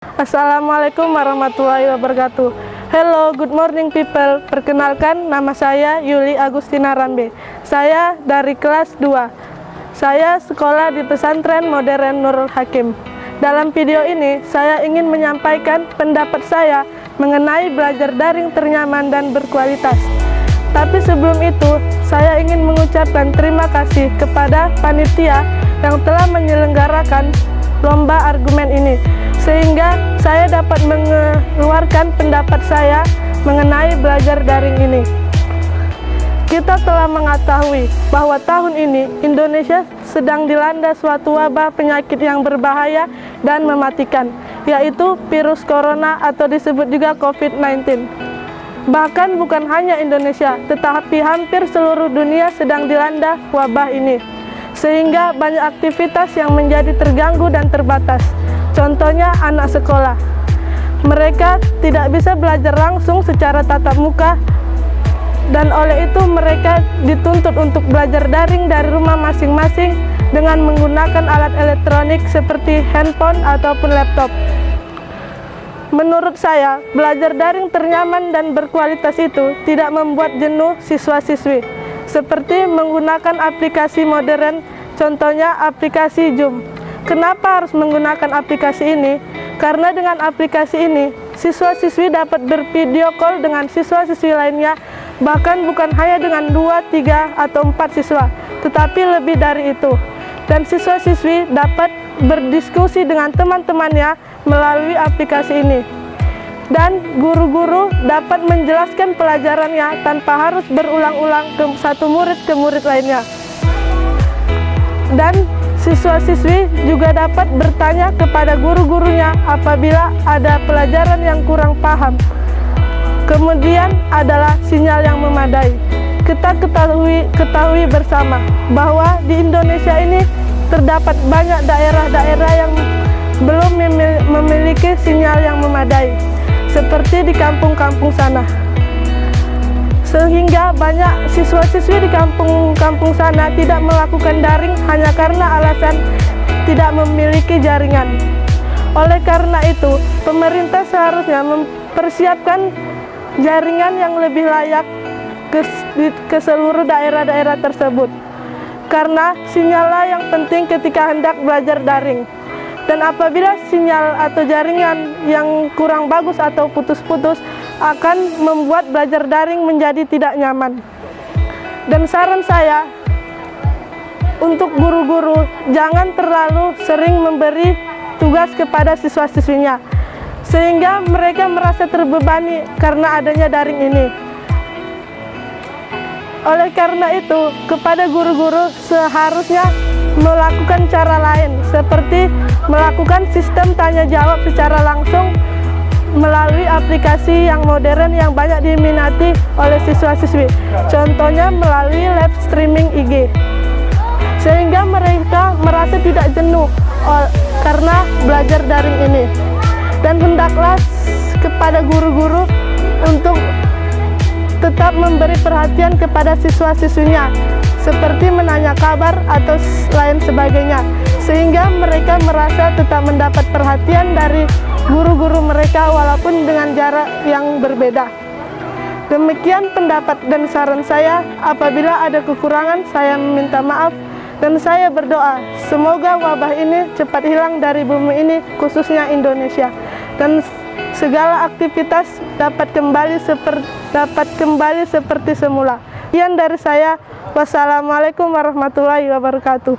Assalamualaikum warahmatullahi wabarakatuh. Hello, good morning people. Perkenalkan, nama saya Yuli Agustina Rambe. Saya dari kelas 2. Saya sekolah di pesantren modern Nurul Hakim. Dalam video ini, saya ingin menyampaikan pendapat saya mengenai belajar daring ternyaman dan berkualitas. Tapi sebelum itu, saya ingin mengucapkan terima kasih kepada panitia yang telah menyelenggarakan lomba argumen ini, sehingga saya dapat mengeluarkan pendapat saya mengenai belajar daring ini. Kita telah mengetahui bahwa tahun ini Indonesia sedang dilanda suatu wabah penyakit yang berbahaya dan mematikan, yaitu virus corona atau disebut juga COVID-19. Bahkan bukan hanya Indonesia, tetapi hampir seluruh dunia sedang dilanda wabah ini, sehingga banyak aktivitas yang menjadi terganggu dan terbatas. Contohnya anak sekolah. Mereka tidak bisa belajar langsung secara tatap muka, dan oleh itu mereka dituntut untuk belajar daring dari rumah masing-masing dengan menggunakan alat elektronik seperti handphone ataupun laptop. Menurut saya, belajar daring ternyaman dan berkualitas itu tidak membuat jenuh siswa-siswi, seperti menggunakan aplikasi modern, contohnya aplikasi Zoom. Kenapa harus menggunakan aplikasi ini? Karena dengan aplikasi ini, siswa-siswi dapat bervideo call dengan siswa-siswi lainnya, bahkan bukan hanya dengan 2, 3, atau 4 siswa, tetapi lebih dari itu. Dan siswa-siswi dapat berdiskusi dengan teman-temannya melalui aplikasi ini. Dan guru-guru dapat menjelaskan pelajarannya tanpa harus berulang-ulang ke satu murid ke murid lainnya. Dan siswa-siswi juga dapat bertanya kepada guru-gurunya apabila ada pelajaran yang kurang paham. Kemudian adalah sinyal yang memadai. Kita ketahui bersama bahwa di Indonesia ini terdapat banyak daerah-daerah yang belum memiliki sinyal yang memadai, seperti di kampung-kampung sana. Sehingga banyak siswa-siswi di kampung-kampung sana tidak melakukan daring hanya karena alasan tidak memiliki jaringan. Oleh karena itu, pemerintah seharusnya mempersiapkan jaringan yang lebih layak ke seluruh daerah-daerah tersebut. Karena sinyallah yang penting ketika hendak belajar daring. Dan apabila sinyal atau jaringan yang kurang bagus atau putus-putus akan membuat belajar daring menjadi tidak nyaman. Dan saran saya untuk guru-guru, jangan terlalu sering memberi tugas kepada siswa-siswinya, sehingga mereka merasa terbebani karena adanya daring ini. Oleh karena itu, kepada guru-guru seharusnya melakukan cara lain, seperti melakukan sistem tanya jawab secara langsung melalui aplikasi yang modern yang banyak diminati oleh siswa-siswi. Contohnya melalui live streaming IG, sehingga mereka merasa tidak jenuh karena belajar daring ini. Dan hendaklah kepada guru-guru untuk tetap memberi perhatian kepada siswa-siswinya, seperti menanya kabar atau lain sebagainya, sehingga mereka merasa tetap mendapat perhatian dari guru-guru mereka walaupun dengan jarak yang berbeda. Demikian pendapat dan saran saya. Apabila ada kekurangan, saya meminta maaf, dan saya berdoa semoga wabah ini cepat hilang dari bumi ini, khususnya Indonesia, dan segala aktivitas dapat kembali seperti semula. Sekian dari saya. Wassalamualaikum warahmatullahi wabarakatuh.